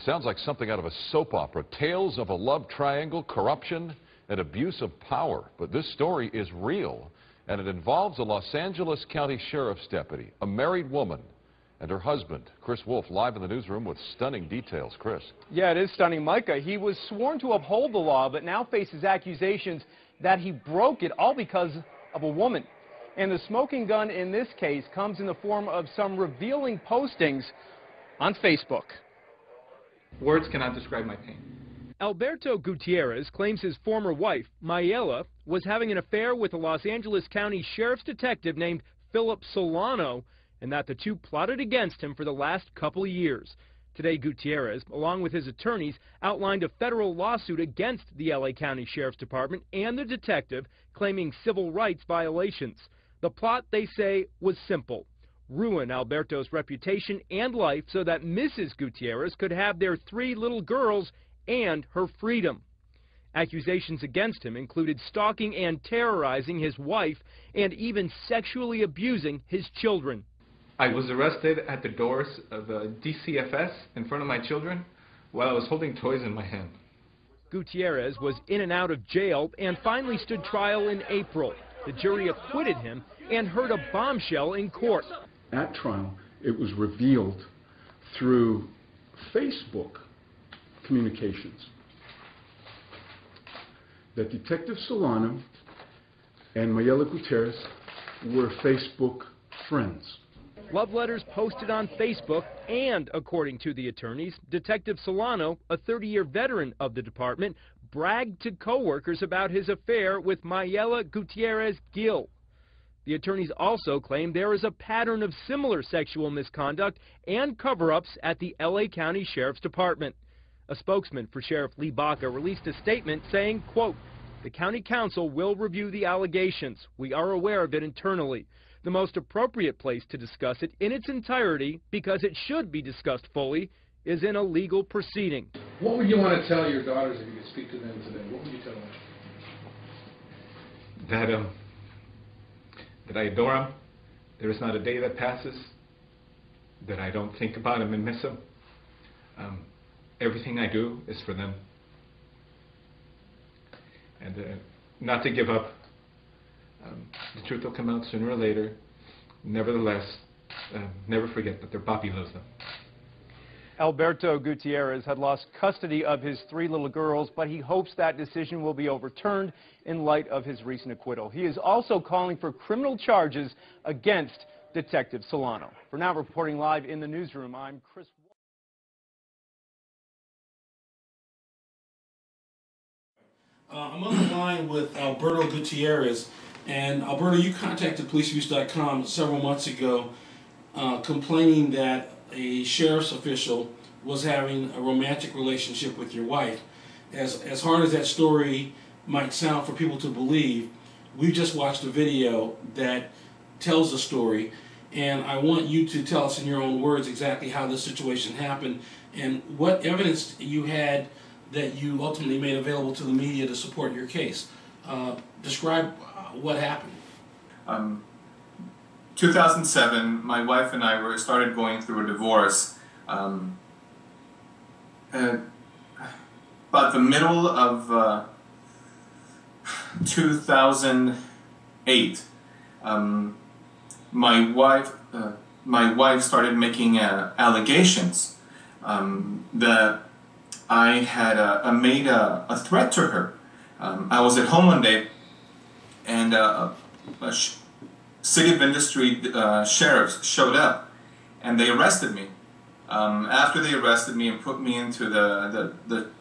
It sounds like something out of a soap opera. Tales of a love triangle, corruption, and abuse of power. But this story is real, and it involves a Los Angeles County Sheriff's deputy, a married woman, and her husband. Chris Wolf live in the newsroom with stunning details. Chris. Yeah, it is stunning, Micah. He was sworn to uphold the law, but now faces accusations that he broke it, all because of a woman. And the smoking gun in this case comes in the form of some revealing postings on Facebook. Words cannot describe my pain. Alberto Gutierrez claims his former wife, Mayela, was having an affair with a Los Angeles County Sheriff's detective named Philip Solano, and that the two plotted against him for the last couple of years. Today, Gutierrez, along with his attorneys, outlined a federal lawsuit against the LA County Sheriff's Department and the detective, claiming civil rights violations. The plot, they say, was simple: ruin Alberto's reputation and life so that Mrs. Gutierrez could have their 3 little girls and her freedom. Accusations against him included stalking and terrorizing his wife and even sexually abusing his children. I was arrested at the doors of the DCFS in front of my children while I was holding toys in my hand. Gutierrez was in and out of jail and finally stood trial in April. The jury acquitted him and heard a bombshell in court. At trial, it was revealed through Facebook communications that Detective Solano and Mayela Gutierrez were Facebook friends. Love letters posted on Facebook, and according to the attorneys, Detective Solano, a 30-year veteran of the department, bragged to coworkers about his affair with Mayela Gutierrez Gil. The attorneys also claim there is a pattern of similar sexual misconduct and cover-ups at the LA County Sheriff's Department. A spokesman for Sheriff Lee Baca released a statement saying, quote, "The county council will review the allegations. We are aware of it internally. The most appropriate place to discuss it in its entirety, because it should be discussed fully, is in a legal proceeding." What would you want to tell your daughters if you could speak to them today? What would you tell them? That I adore them. There is not a day that passes that I don't think about them and miss them. Everything I do is for them. And not to give up. The truth will come out sooner or later. Nevertheless, never forget that their papi loves them. Alberto Gutierrez had lost custody of his 3 little girls, but he hopes that decision will be overturned in light of his recent acquittal. He is also calling for criminal charges against Detective Solano. For now, reporting live in the newsroom, I'm Chris. I'm on the line with Alberto Gutierrez. And Alberto, you contacted PoliceViews.com several months ago complaining that a sheriff's official was having a romantic relationship with your wife. As hard as that story might sound for people to believe, we just watched a video that tells the story, and I want you to tell us in your own words exactly how this situation happened and what evidence you had that you ultimately made available to the media to support your case. Describe what happened. 2007, my wife and I started going through a divorce. About the middle of 2008, my wife started making allegations that I had made a threat to her. I was at home one day, and City of Industry sheriffs showed up, and they arrested me. After they arrested me and put me into the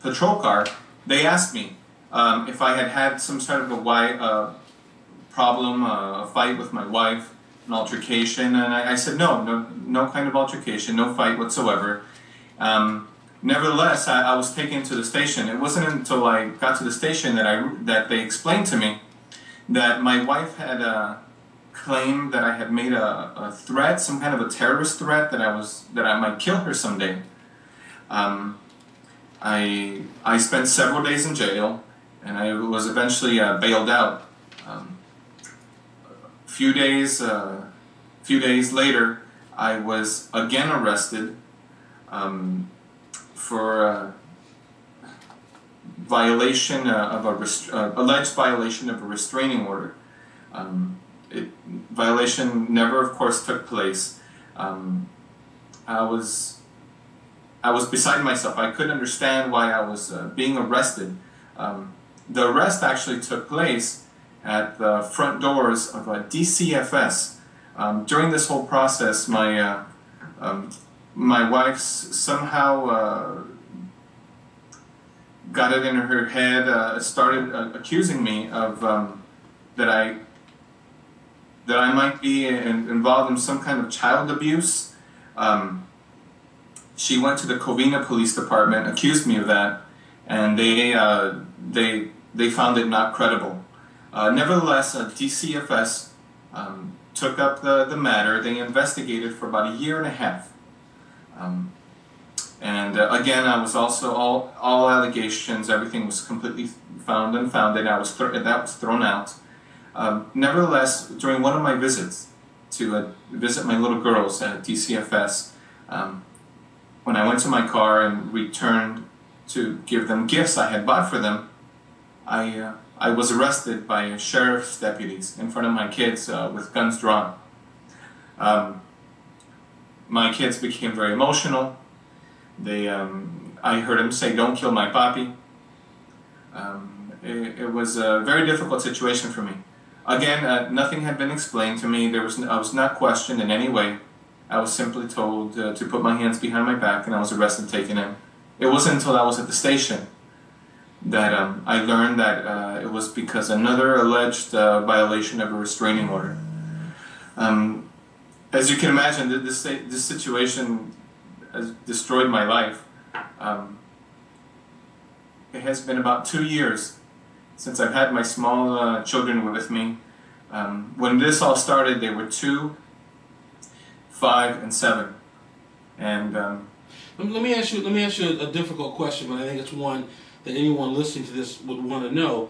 patrol car, they asked me if I had some sort of a problem, a fight with my wife, an altercation, and I said no kind of altercation, no fight whatsoever. Nevertheless, I was taken to the station. It wasn't until I got to the station that they explained to me that my wife had claimed that I had made a threat, some kind of a terrorist threat, that I might kill her someday. I spent several days in jail, and I was eventually bailed out. A few days later, I was again arrested for violation of alleged violation of a restraining order. Violation never, of course, took place. I was beside myself. I couldn't understand why I was being arrested. The arrest actually took place at the front doors of a DCFS. During this whole process, my wife somehow got it in her head, started accusing me of that I might be involved in some kind of child abuse. She went to the Covina Police Department, accused me of that, and they found it not credible. Nevertheless, DCFS took up the matter. They investigated for about 1.5 years. And again, I was also all allegations. Everything was completely found unfounded. That was thrown out. Nevertheless, during one of my visits to visit my little girls at DCFS, when I went to my car and returned to give them gifts I had bought for them, I was arrested by sheriff's deputies in front of my kids with guns drawn. My kids became very emotional. I heard them say, "Don't kill my papi." It was a very difficult situation for me. Again, nothing had been explained to me. I was not questioned in any way. I was simply told to put my hands behind my back, and I was arrested and taken in. It wasn't until I was at the station that I learned that it was because another alleged violation of a restraining order. As you can imagine, this situation has destroyed my life. It has been about 2 years since I've had my small children with me. When this all started, they were 2, 5, and 7. And let me ask you a difficult question, but I think it's one that anyone listening to this would want to know.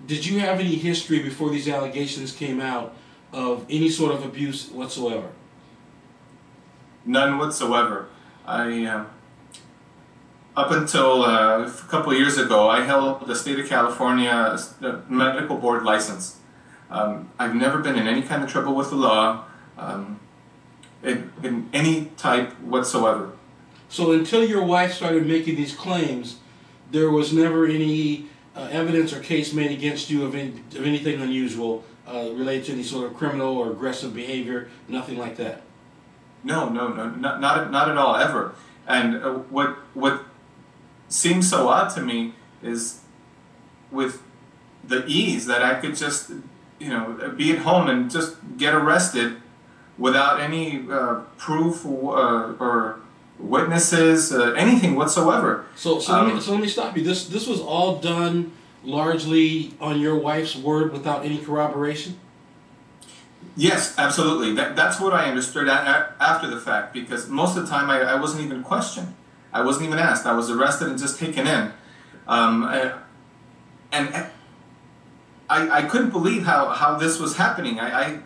Did you have any history before these allegations came out of any sort of abuse whatsoever? None whatsoever. Up until a couple of years ago, I held the state of California medical board license. I've never been in any kind of trouble with the law, in any type whatsoever. So until your wife started making these claims, there was never any evidence or case made against you of anything unusual related to any sort of criminal or aggressive behavior, nothing like that? No, not at all, ever. And what seems so odd to me is with the ease that I could just, be at home and just get arrested without any proof or witnesses, anything whatsoever. So let me stop you. This was all done largely on your wife's word without any corroboration? Yes, absolutely. That's what I understood after the fact, because most of the time I wasn't even questioned. I wasn't even asked. I was arrested and just taken in. And I couldn't believe how this was happening. I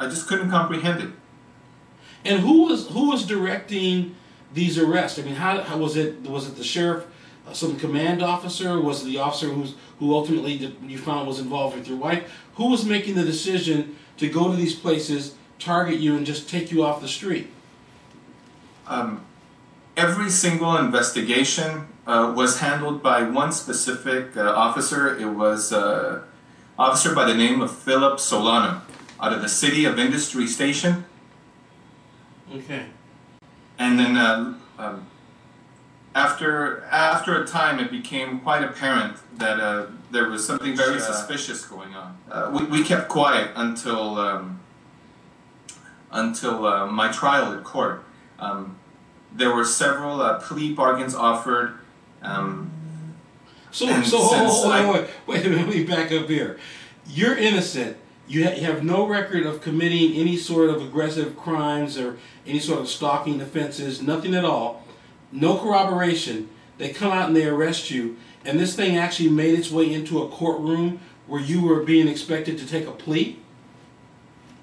just couldn't comprehend it. And who was directing these arrests? I mean, how was it? Was it the sheriff, some command officer? Was it the officer who ultimately you found was involved with your wife? Who was making the decision to go to these places, target you, and just take you off the street? Every single investigation was handled by one specific officer. It was an officer by the name of Philip Solano out of the City of Industry Station. Okay. And then after a time, it became quite apparent that there was something very suspicious going on. We kept quiet until my trial in court. There were several plea bargains offered. Wait a minute, let me back up here. You're innocent. You have no record of committing any sort of aggressive crimes or any sort of stalking offenses, nothing at all. No corroboration. They come out and they arrest you, and this thing actually made its way into a courtroom where you were being expected to take a plea?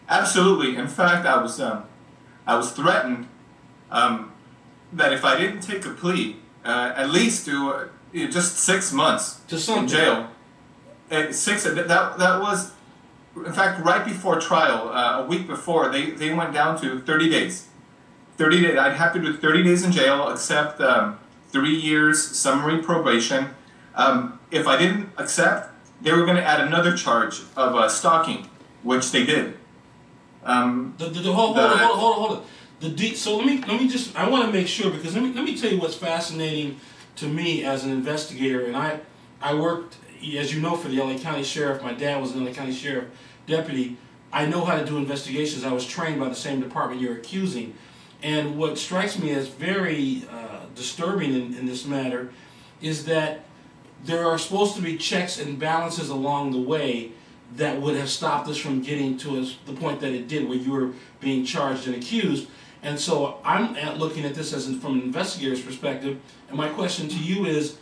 Absolutely. In fact, I was threatened that if I didn't take a plea, at least to just 6 months in jail. That was, in fact, right before trial, a week before, they went down to 30 days. 30 days. I'd have to do 30 days in jail, accept 3 years summary probation. If I didn't accept, they were going to add another charge of stalking, which they did. Hold on. So let me just, I want to make sure, because let me tell you what's fascinating to me as an investigator. And I worked, as you know, for the LA County Sheriff. My dad was an LA County Sheriff deputy. I know how to do investigations. I was trained by the same department you're accusing. And what strikes me as very disturbing in this matter is that there are supposed to be checks and balances along the way that would have stopped us from getting to the point that it did, where you were being charged and accused. And so I'm looking at this from an investigator's perspective, and my question to you is,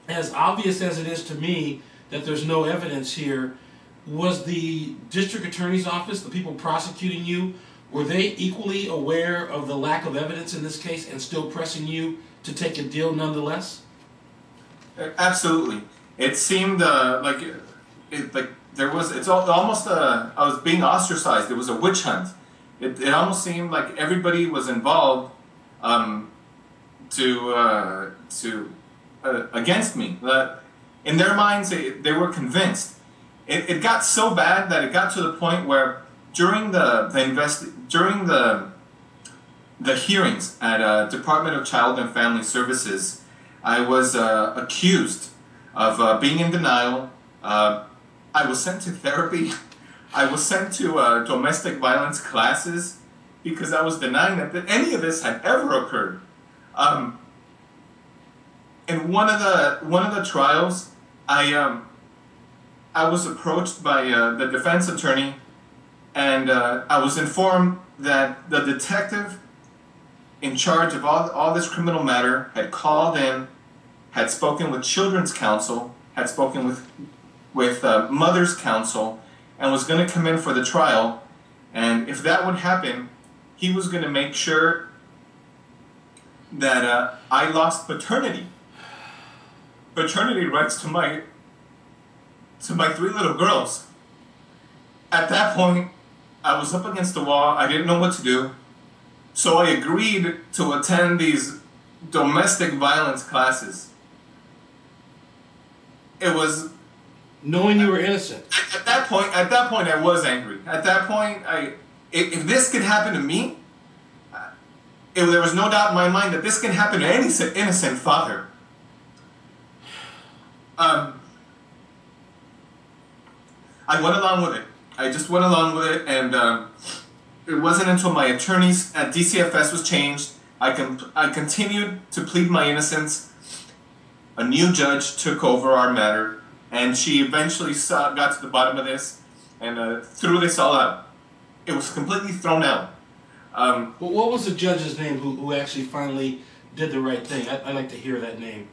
as obvious as it is to me that there's no evidence here, was the district attorney's office, the people prosecuting you, were they equally aware of the lack of evidence in this case and still pressing you to take a deal nonetheless? Absolutely. It seemed like there was. It's almost. I was being ostracized. It was a witch hunt. It almost seemed like everybody was involved against me. In their minds, they were convinced. It got so bad that it got to the point where during the hearings at Department of Child and Family Services, I was accused of being in denial. I was sent to therapy. I was sent to domestic violence classes because I was denying that any of this had ever occurred. In one of the trials, I was approached by the defense attorney, and I was informed that the detective in charge of all this criminal matter had called in, had spoken with Children's Counsel, had spoken with Mother's Counsel, and was going to come in for the trial. And if that would happen, he was going to make sure that I lost paternity rights to my 3 little girls. At that point, I was up against the wall. I didn't know what to do. So I agreed to attend these domestic violence classes. It was... Knowing you were innocent. At that point, I was angry. At that point, if this could happen to me, there was no doubt in my mind that this can happen to any innocent father. I went along with it. I just went along with it, and it wasn't until my attorneys at DCFS was changed, I continued to plead my innocence. A new judge took over our matter, and she eventually got to the bottom of this and threw this all out. It was completely thrown out. But what was the judge's name who actually finally did the right thing? I'd like to hear that name,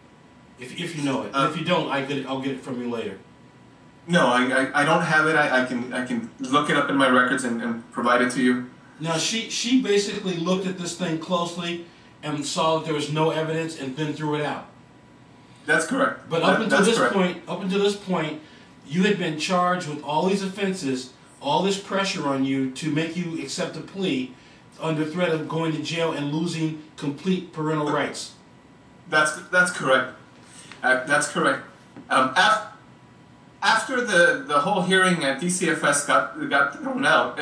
if you know it. And if you don't, I'll get it from you later. No, I don't have it. I can look it up in my records and provide it to you. Now, she basically looked at this thing closely and saw that there was no evidence and then threw it out. That's correct. But up until this point, you had been charged with all these offenses, all this pressure on you to make you accept a plea under threat of going to jail and losing complete parental rights. That's correct. That's correct. After the whole hearing at DCFS got thrown out,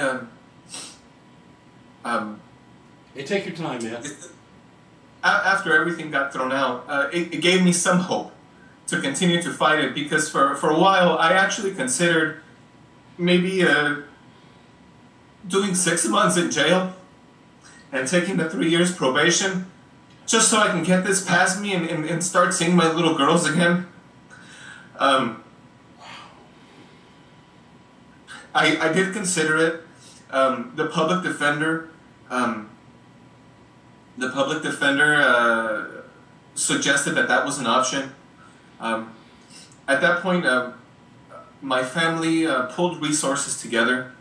hey, take your time, man. After everything got thrown out, it gave me some hope to continue to fight it, because for a while I actually considered maybe doing 6 months in jail and taking the 3 years probation just so I can get this past me and start seeing my little girls again. I did consider it. The public defender suggested that was an option. At that point, my family pulled resources together,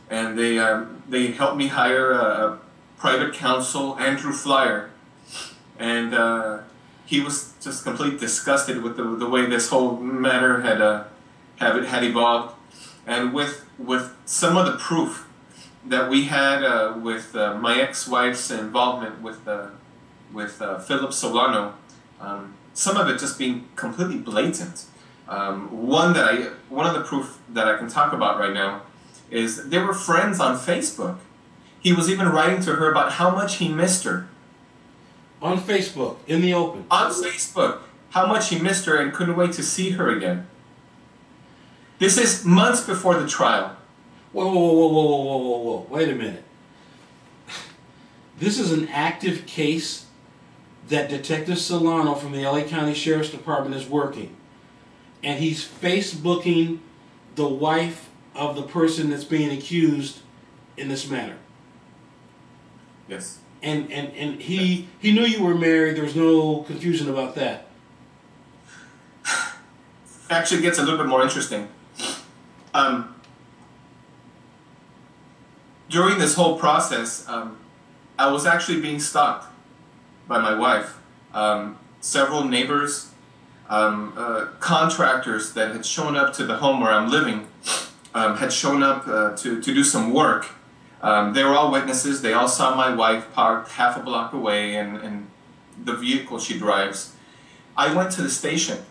and they helped me hire a private counsel, Andrew Flyer, and he was just completely disgusted with the way this whole matter had evolved, and with some of the proof that we had with my ex-wife's involvement with Philip Solano, some of it just being completely blatant. One of the proof that I can talk about right now is they were friends on Facebook. He was even writing to her about how much he missed her. On Facebook, in the open. On Facebook, how much he missed her and couldn't wait to see her again. This is months before the trial. Whoa. Wait a minute. This is an active case that Detective Solano from the LA County Sheriff's Department is working. And he's Facebooking the wife of the person that's being accused in this matter. Yes. And he knew you were married. There was no confusion about that. Actually, it gets a little bit more interesting. During this whole process, I was actually being stalked by my wife. Several neighbors, contractors that had shown up to the home where I'm living, had shown up to do some work. They were all witnesses. They all saw my wife parked half a block away and the vehicle she drives. I went to the station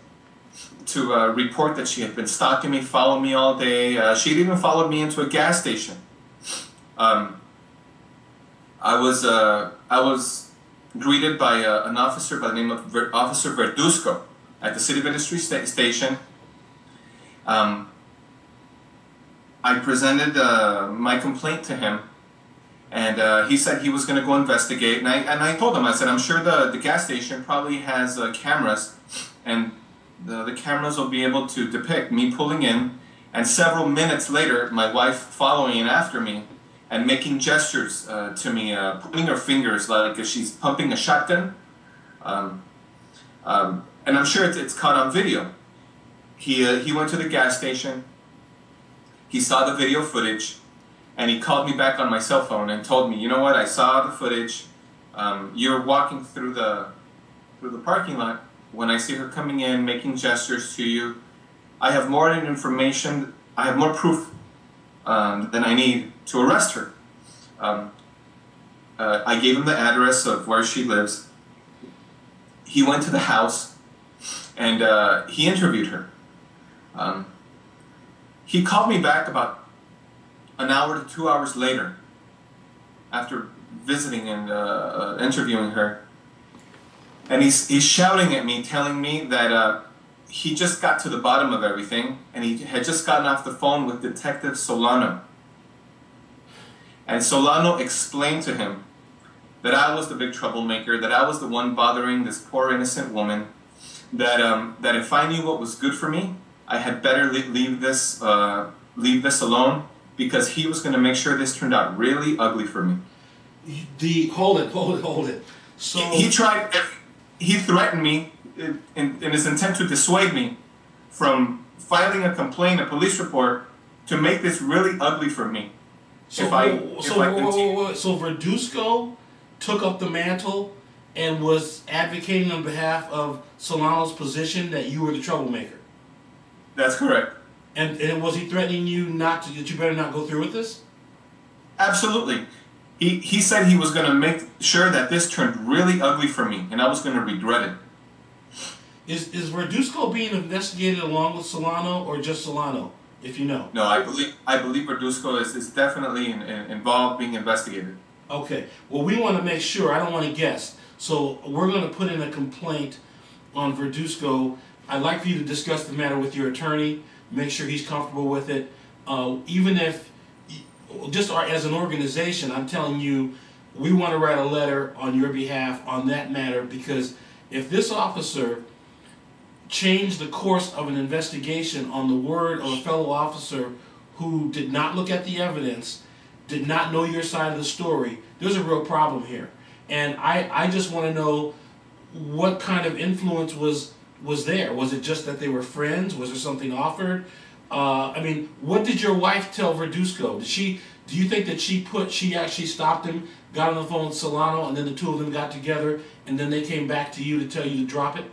to report that she had been stalking me, following me all day. She had even followed me into a gas station. I was greeted by an officer by the name of Officer Verduzco at the City Ministry station. I presented my complaint to him, and he said he was going to go investigate. And I told him, I said, I'm sure the gas station probably has cameras, and the cameras will be able to depict me pulling in, and several minutes later, my wife following in after me and making gestures to me, putting her fingers like if she's pumping a shotgun. And I'm sure it's caught on video. He went to the gas station. He saw the video footage, and he called me back on my cell phone and told me, you know what, I saw the footage. You're walking through the parking lot when I see her coming in, making gestures to you. I have more information, I have more proof than I need to arrest her. I gave him the address of where she lives. He went to the house, and he interviewed her. He called me back about an hour to 2 hours later, after visiting and interviewing her, and he's shouting at me, telling me that he just got to the bottom of everything, and he had just gotten off the phone with Detective Solano. And Solano explained to him that I was the big troublemaker, that I was the one bothering this poor innocent woman, that if I knew what was good for me, I had better leave this alone, because he was going to make sure this turned out really ugly for me. Hold it. So he threatened me in his intent to dissuade me from filing a complaint, a police report, to make this really ugly for me. So Verduzco took up the mantle and was advocating on behalf of Solano's position that you were the troublemaker. That's correct. And was he threatening you that you better not go through with this? Absolutely. He said he was going to make sure that this turned really ugly for me, and I was going to regret it. Is Verduzco being investigated along with Solano, or just Solano, if you know? No, I believe Verduzco is definitely involved, being investigated. Okay. Well, we want to make sure. I don't want to guess. So we're going to put in a complaint on Verduzco. I'd like for you to discuss the matter with your attorney, make sure he's comfortable with it. Even if, just as an organization, I'm telling you, we want to write a letter on your behalf on that matter, because if this officer changed the course of an investigation on the word of a fellow officer who did not look at the evidence, did not know your side of the story, there's a real problem here. And I just want to know what kind of influence was there. Was it just that they were friends? Was there something offered? I mean, what did your wife tell Verduzco? Do you think that she actually stopped him got on the phone with Solano, and then the two of them got together, and then they came back to you to tell you to drop it?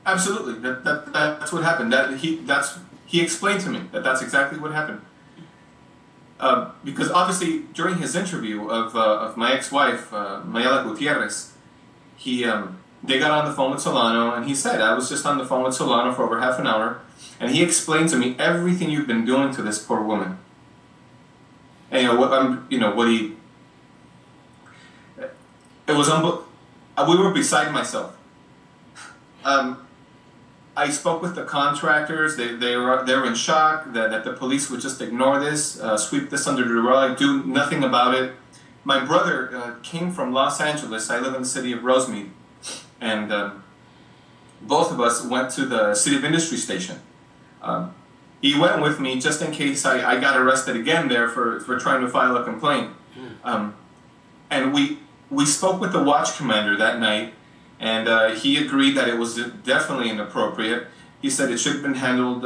Absolutely. That's what happened. He explained to me that that's exactly what happened. Because obviously during his interview of my ex-wife, Mayela Gutierrez, they got on the phone with Solano, and he said, I was just on the phone with Solano for over half an hour, and he explained to me everything you've been doing to this poor woman. And it was we were beside myself. I spoke with the contractors. They were in shock that the police would just ignore this, sweep this under the rug, do nothing about it. My brother came from Los Angeles. I live in the city of Rosemead, and both of us went to the City of Industry station. He went with me just in case I got arrested again there for trying to file a complaint. And we spoke with the watch commander that night, and he agreed that it was definitely inappropriate. He said it should have been handled,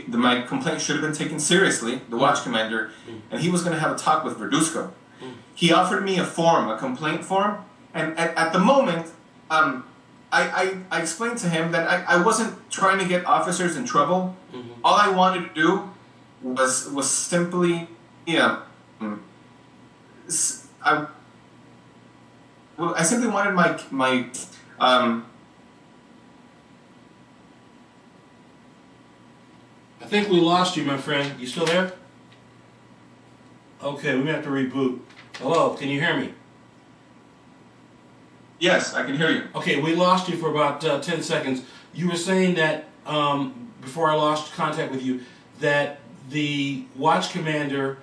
my complaint should have been taken seriously, the watch commander, and he was going to have a talk with Verduzco. He offered me a complaint form, and at the moment, I explained to him that I wasn't trying to get officers in trouble. All I wanted to do was simply, I simply wanted my I think we lost you, my friend. You still there? Okay, we may have to reboot. Hello, can you hear me? Yes, I can hear you. Okay, we lost you for about 10 seconds. You were saying that, before I lost contact with you, that the watch commander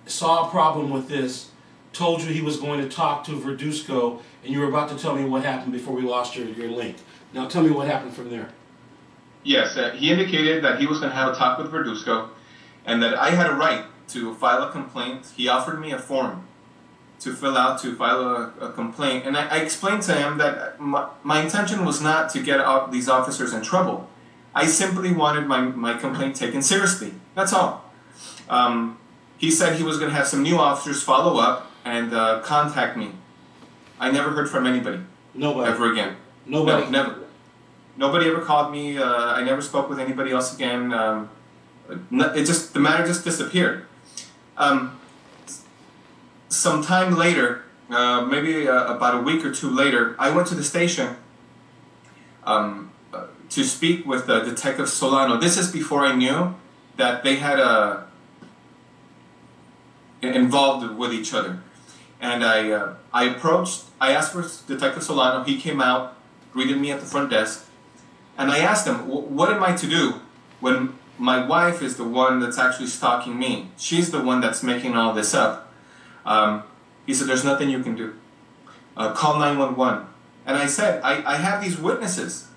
saw a problem with this, told you he was going to talk to Verduzco, and you were about to tell me what happened before we lost your link. Now tell me what happened from there. Yes, he indicated that he was going to have a talk with Verduzco, and that I had a right to file a complaint. He offered me a form to fill out to file a complaint, and I explained to him that my intention was not to get these officers in trouble. I simply wanted my complaint taken seriously. That's all. He said he was going to have some new officers follow up and contact me. I never heard from anybody. Nobody. Ever again. Nobody? No, never. Nobody ever called me. I never spoke with anybody else again. The matter just disappeared. Some time later, maybe about a week or two later, I went to the station to speak with Detective Solano. This is before I knew that they had involved with each other. And I asked for Detective Solano. He came out, greeted me at the front desk, and I asked him, what am I to do when my wife is the one that's actually stalking me? She's the one that's making all this up. He said, there's nothing you can do. Call 911. And I said, I have these witnesses.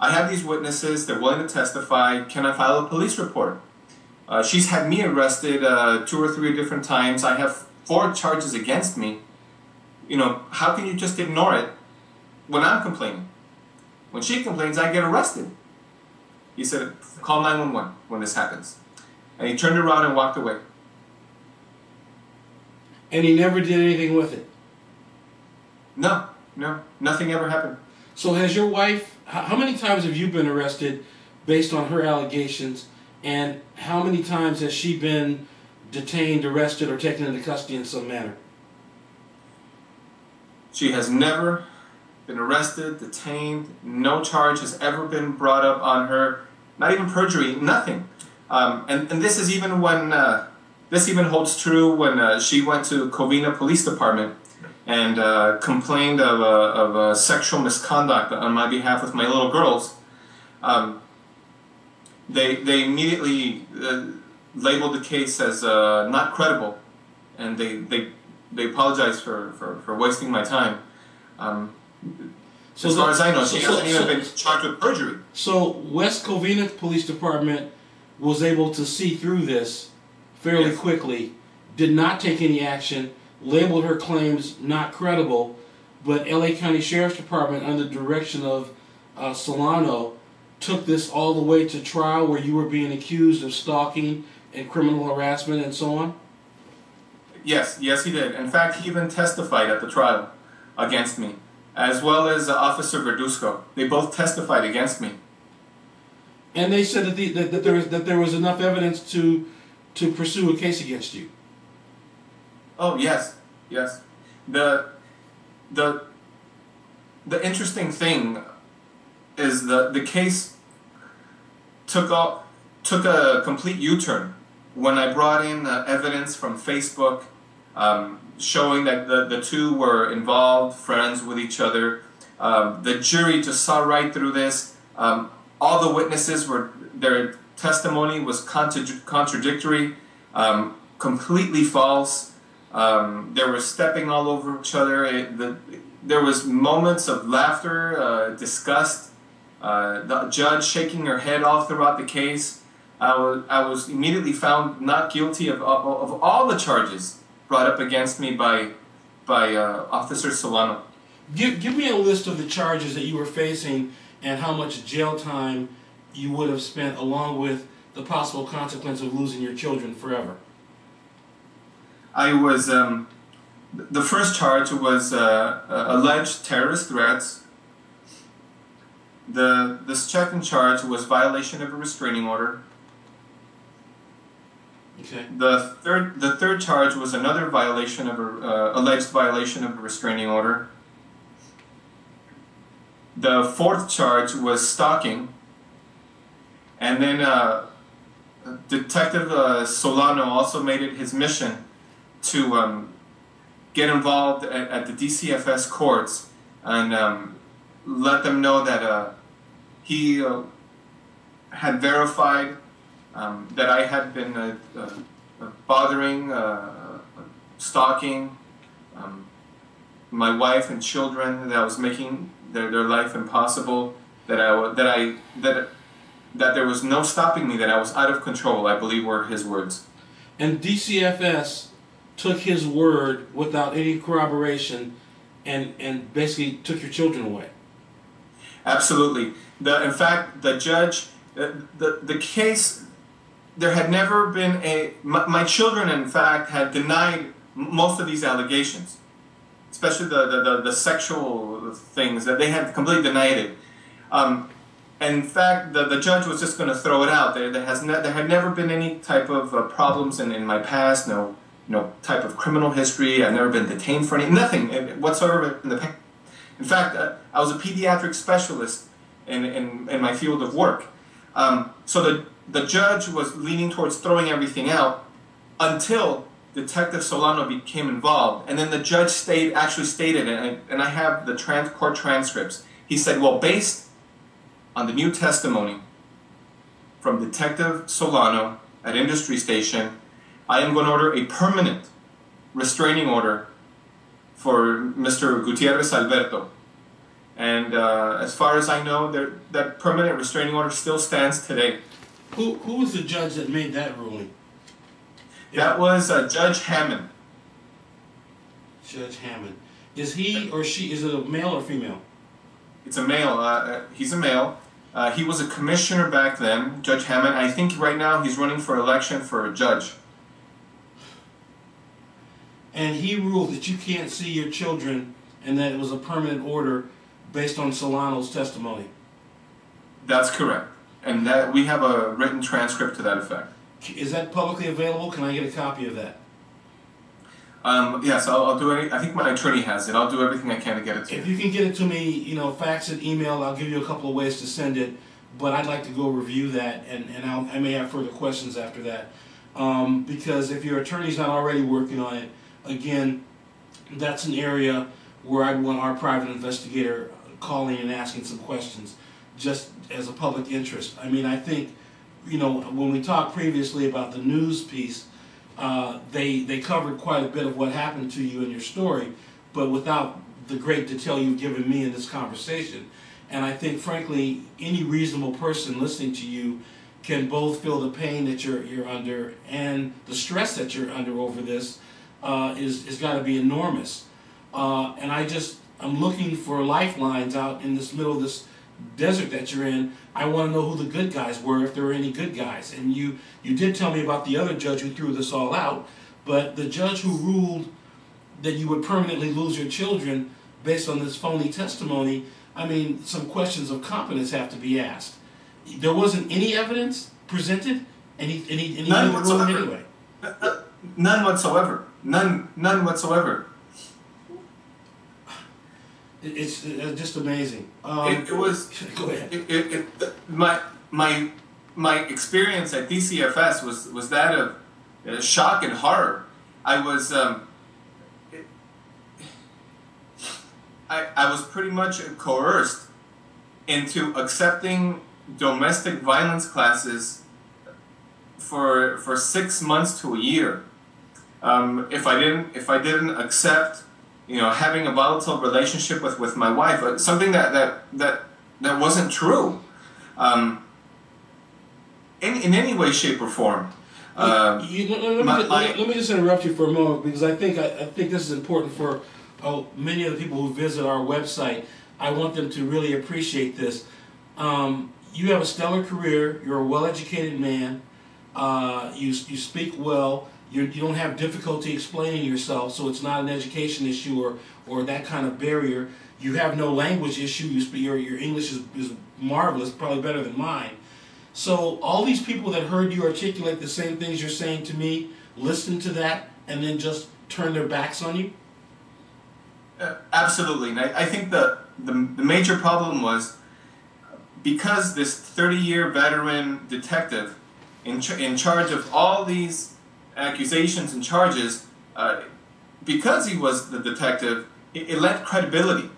They're willing to testify. Can I file a police report? She's had me arrested 2 or 3 different times. I have 4 charges against me. How can you just ignore it when I'm complaining? When she complains, I get arrested. He said, call 911 when this happens. And he turned around and walked away. And he never did anything with it? No, nothing ever happened. So has your wife, how many times have you been arrested based on her allegations, and how many times has she been detained, arrested, or taken into custody in some manner? She has never been arrested, detained. No charge has ever been brought up on her. Not even perjury, nothing. And this is even when, this even holds true when she went to Covina Police Department and complained of sexual misconduct on my behalf with my little girls. They immediately labeled the case as not credible, and they apologized for wasting my time. As far as I know, she hasn't even been charged with perjury. So West Covina Police Department was able to see through this fairly quickly, did not take any action, labeled her claims not credible, but LA County Sheriff's Department, under the direction of Solano, took this all the way to trial where you were being accused of stalking and criminal harassment and so on? Yes, he did. In fact, he even testified at the trial against me, as well as Officer Verduzco. They both testified against me. And they said that there was enough evidence to pursue a case against you. Oh yes. The interesting thing is the case took a complete U-turn when I brought in evidence from Facebook showing that the two were involved, friends with each other. The jury just saw right through this. All the witnesses their testimony was contradictory, completely false. They were stepping all over each other. There was moments of laughter, disgust. The judge shaking her head all throughout the case. I was immediately found not guilty of all the charges brought up against me by Officer Solano. Give me a list of the charges that you were facing and how much jail time you would have spent, along with the possible consequence of losing your children forever. I was, the first charge was alleged terrorist threats. The second charge was violation of a restraining order. Okay. The third charge was another violation of alleged violation of a restraining order. The fourth charge was stalking. And then Detective Solano also made it his mission to get involved at the DCFS courts and let them know that he had verified that I had been bothering, stalking my wife and children, that I was making their life impossible, that there was no stopping me, that I was out of control, I believe were his words. And DCFS took his word without any corroboration and basically took your children away. Absolutely. In fact, the judge, the case, there had never been my children, in fact, had denied most of these allegations, especially the sexual things, that they had completely denied it. In fact, the judge was just going to throw it out. There had never been any type of problems in my past, no type of criminal history. I've never been detained for nothing whatsoever in the past. In fact, I was a pediatric specialist in my field of work. So the judge was leaning towards throwing everything out until Detective Solano became involved. And then the judge actually stated, and I have the court transcripts, he said, well, based on the new testimony from Detective Solano at Industry Station, I am going to order a permanent restraining order for Mr. Gutierrez Alberto. And as far as I know, that permanent restraining order still stands today. Who was the judge that made that ruling? That was Judge Hammond. Judge Hammond. Is he or she, is it a male or female? It's a male. He's a male. He was a commissioner back then, Judge Hammond. I think right now he's running for election for a judge. And he ruled that you can't see your children and that it was a permanent order based on Solano's testimony. That's correct. And that we have a written transcript to that effect. Is that publicly available? Can I get a copy of that? Yes, I'll do it. I think my attorney has it. I'll do everything I can to get it to you. If you can get it to me, fax it, email, I'll give you a couple of ways to send it. But I'd like to go review that, and I may have further questions after that. Because if your attorney's not already working on it, again, that's an area where I'd want our private investigator calling and asking some questions, just as a public interest. I mean, I think, when we talked previously about the news piece, they covered quite a bit of what happened to you in your story, but without the great detail you've given me in this conversation. And I think, frankly, any reasonable person listening to you can both feel the pain that you're under and the stress that you're under over this is got to be enormous. And I'm looking for lifelines out in this middle of this desert that you're in. I want to know who the good guys were, if there were any good guys. And you did tell me about the other judge who threw this all out, but the judge who ruled that you would permanently lose your children based on this phony testimony, I mean, some questions of competence have to be asked. There wasn't any evidence presented, and he None made the ruling whatsoever. anyway. None whatsoever. None whatsoever. It's just amazing. It was. Go ahead. My experience at DCFS was that of shock and horror. I was I was pretty much coerced into accepting domestic violence classes for 6 months to a year. If I didn't accept, having a volatile relationship with my wife, something that wasn't true, in any way, shape, or form. Let me just interrupt you for a moment, because I think this is important for many of the people who visit our website. I want them to really appreciate this. You have a stellar career. You're a well-educated man. You speak well. You don't have difficulty explaining yourself, so it's not an education issue or that kind of barrier. You have no language issue. Your English is marvelous, probably better than mine. So all these people that heard you articulate the same things you're saying to me, listen to that, and then just turn their backs on you? Absolutely. And I think the major problem was, because this 30-year veteran detective in charge of all these accusations and charges, because he was the detective, it lent credibility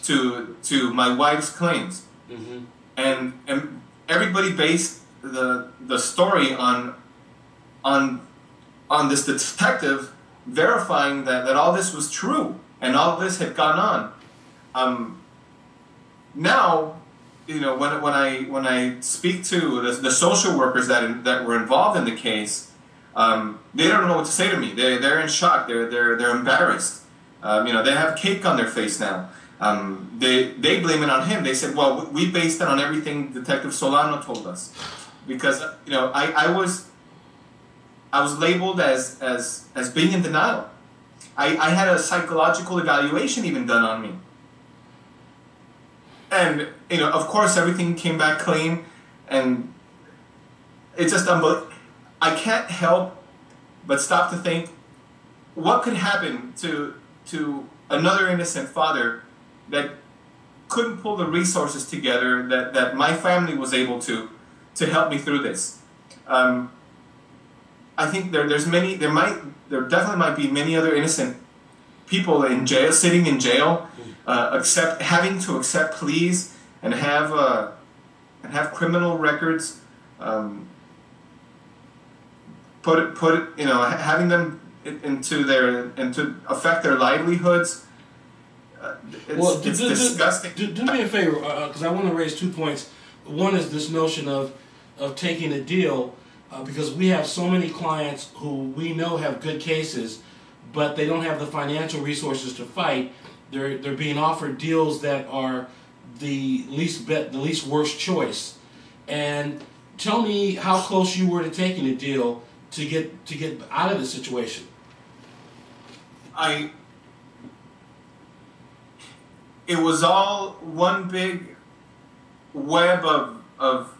to my wife's claims. Mm-hmm. And everybody based the story on this detective verifying that all this was true and all this had gone on. Now, when I speak to the social workers that were involved in the case, they don't know what to say to me. They're in shock. They're embarrassed. They have cake on their face now. They blame it on him. They said, well, we based it on everything Detective Solano told us, because I was labeled as being in denial. I had a psychological evaluation even done on me, and of course everything came back clean, and it's just unbelievable. I can't help but stop to think, what could happen to another innocent father that couldn't pull the resources together that my family was able to help me through this. I think there definitely might be many other innocent people in jail, sitting in jail, having to accept pleas and have criminal records, having them to affect their livelihoods. It's disgusting. Do me a favor, because I want to raise 2 points. One is this notion of taking a deal, because we have so many clients who we know have good cases, but they don't have the financial resources to fight. They're being offered deals that are the least worst choice. And tell me how close you were to taking a deal to get out of the situation. It was all one big web of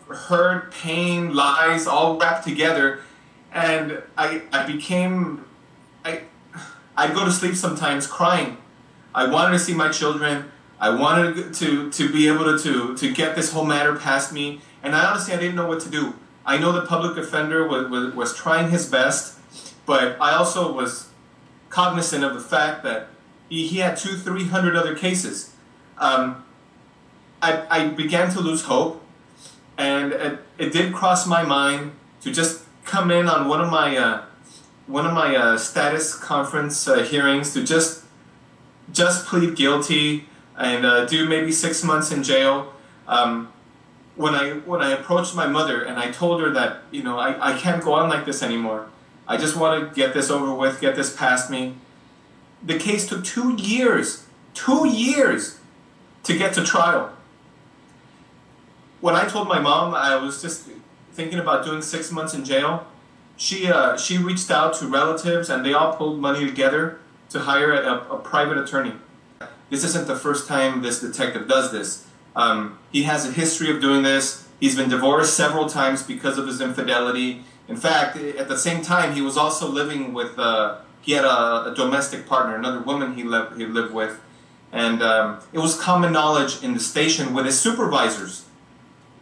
hurt, pain, lies, all wrapped together, and I'd go to sleep sometimes crying. I wanted to see my children. I wanted to be able to get this whole matter past me, and I didn't know what to do. I know the public defender was trying his best, but I also was cognizant of the fact that he had 200-300 other cases. I began to lose hope, and it did cross my mind to just come in on one of my status conference hearings to just plead guilty and do maybe 6 months in jail. When I approached my mother and I told her that I can't go on like this anymore. I just want to get this over with, get this past me. The case took 2 years. 2 years to get to trial. When I told my mom I was just thinking about doing 6 months in jail, she reached out to relatives, and they all pulled money together to hire a private attorney. This isn't the first time this detective does this. He has a history of doing this. He's been divorced several times because of his infidelity. In fact, at the same time, he was also living with, he had a domestic partner, another woman he lived with. And it was common knowledge in the station with his supervisors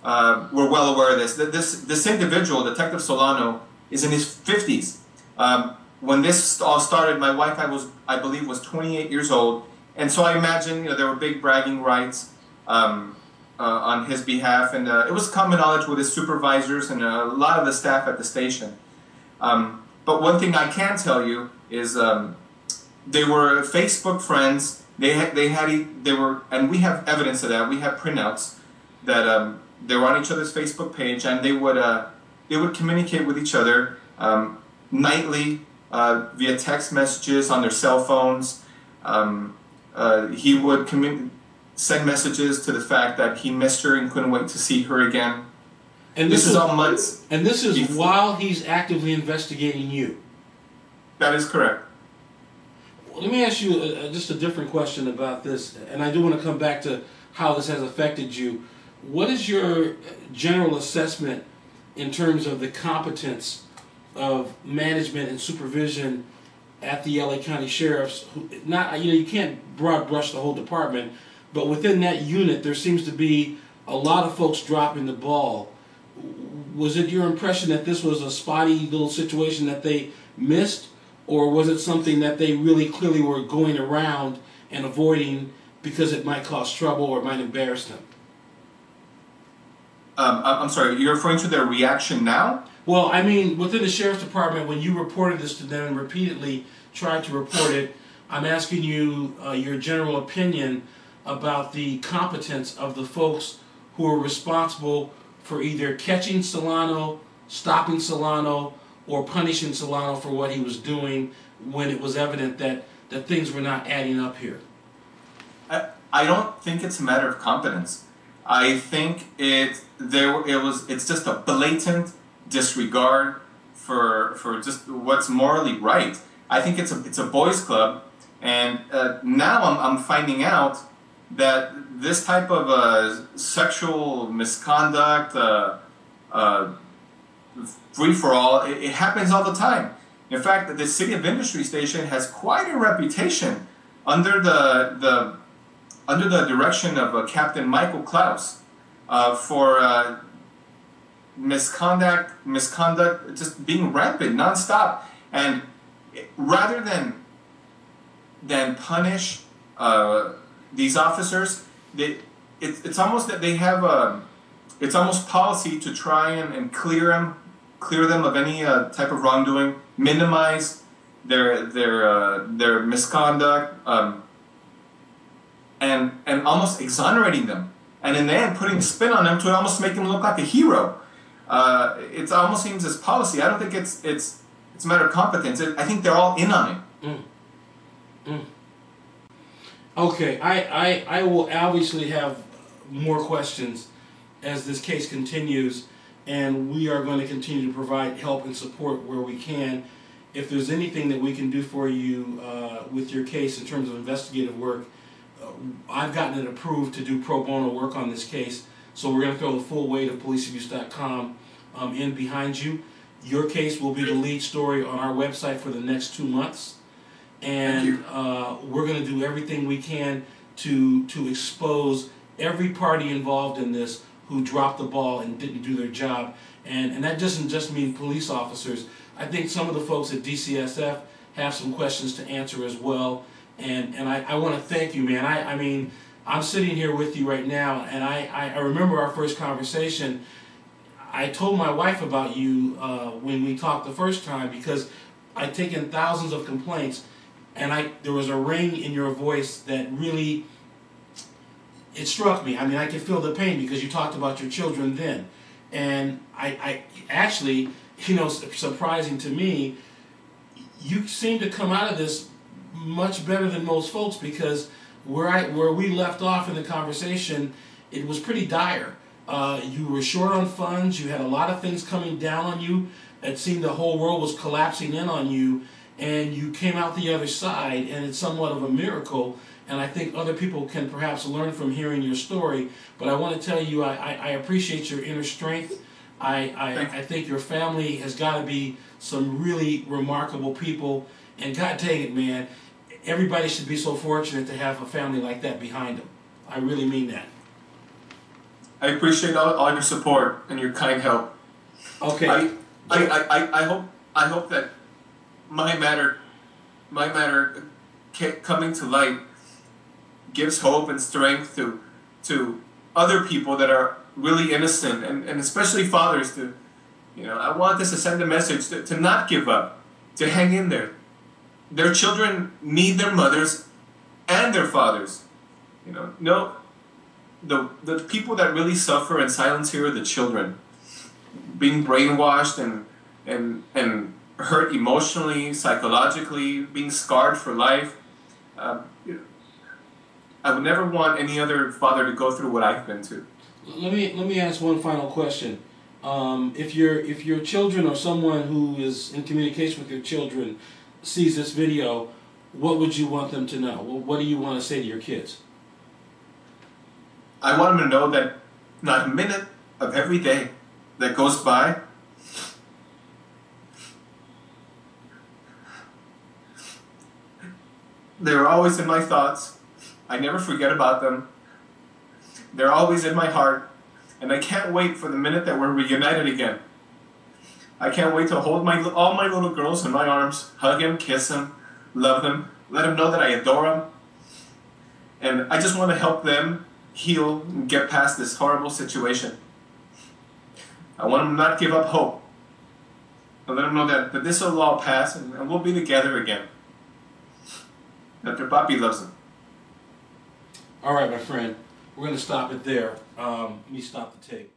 were well aware of this. This individual, Detective Solano, is in his 50s. When this all started, my wife, I believe, was 28 years old. And so I imagine, there were big bragging rights on his behalf, and it was common knowledge with his supervisors and a lot of the staff at the station. But one thing I can tell you is they were Facebook friends. They were, and we have evidence of that. We have printouts that they were on each other's Facebook page, and they would communicate with each other nightly via text messages on their cell phones. He would send messages to the fact that he missed her and couldn't wait to see her again. And this is all months. And this is while he's actively investigating you. That is correct. Well, let me ask you just a different question about this, and I do want to come back to how this has affected you. What is your general assessment in terms of the competence of management and supervision at the LA County Sheriff's? You can't broad brush the whole department, but within that unit there seems to be a lot of folks dropping the ball. Was it your impression that this was a spotty little situation that they missed, or was it something that they really clearly were going around and avoiding because it might cause trouble or it might embarrass them? I'm sorry, you're referring to their reaction now? Well, I mean, within the Sheriff's Department, when you reported this to them and repeatedly tried to report it, I'm asking you your general opinion about the competence of the folks who are responsible for either catching Solano, stopping Solano, or punishing Solano for what he was doing when it was evident that things were not adding up here. I don't think it's a matter of competence. I think it's just a blatant disregard for just what's morally right. I think it's a boys' club, and now I'm finding out that this type of sexual misconduct, free-for-all, it happens all the time. In fact, the City of Industry Station has quite a reputation under the direction of Captain Michael Klaus for misconduct just being rampant, nonstop. And rather than punish these officers, it's almost that they have it's almost policy to try and clear them of any type of wrongdoing, minimize their misconduct, and almost exonerating them, and in the end putting a spin on them to almost make them look like a hero. It almost seems as policy. I don't think it's a matter of competence. I think they're all in on it. Okay, I will obviously have more questions as this case continues, and we are going to continue to provide help and support where we can. If there's anything that we can do for you with your case in terms of investigative work, I've gotten it approved to do pro bono work on this case, so we're going to throw the full weight of policeabuse.com in behind you. Your case will be the lead story on our website for the next 2 months, and we're going to do everything we can to expose every party involved in this who dropped the ball and didn't do their job. And that doesn't just mean police officers. I think some of the folks at DCSF have some questions to answer as well. And I want to thank you, man. I mean, I'm sitting here with you right now, and I remember our first conversation. I told my wife about you when we talked the first time, because I'd taken thousands of complaints, and there was a ring in your voice that really, it struck me. I mean, I could feel the pain because you talked about your children then. And I actually, surprising to me, you seem to come out of this much better than most folks, because where we left off in the conversation, it was pretty dire. You were short on funds. You had a lot of things coming down on you. It seemed the whole world was collapsing in on you, and you came out the other side, and it's somewhat of a miracle. And I think other people can perhaps learn from hearing your story. But I want to tell you, I appreciate your inner strength. I think your family has got to be some really remarkable people. And God dang it, man, everybody should be so fortunate to have a family like that behind them. I really mean that. I appreciate all your support and your kind help. Okay. I hope that my matter coming to light gives hope and strength to other people that are really innocent, and especially fathers. I want this to send a message to not give up, to hang in there. Their children need their mothers and their fathers. The people that really suffer in silence here are the children, being brainwashed and hurt emotionally, psychologically, being scarred for life. I would never want any other father to go through what I've been to. Let me ask one final question. If your children or someone who is in communication with your children sees this video, what would you want them to know? What do you want to say to your kids? I want them to know that not a minute of every day that goes by they're always in my thoughts. I never forget about them. They're always in my heart. And I can't wait for the minute that we're reunited again. I can't wait to hold all my little girls in my arms, hug them, kiss them, love them, let them know that I adore them. And I just want to help them heal and get past this horrible situation. I want them to not give up hope. And let them know that this will all pass and we'll be together again. That their papi loves them. All right, my friend. We're going to stop it there. Let me stop the tape.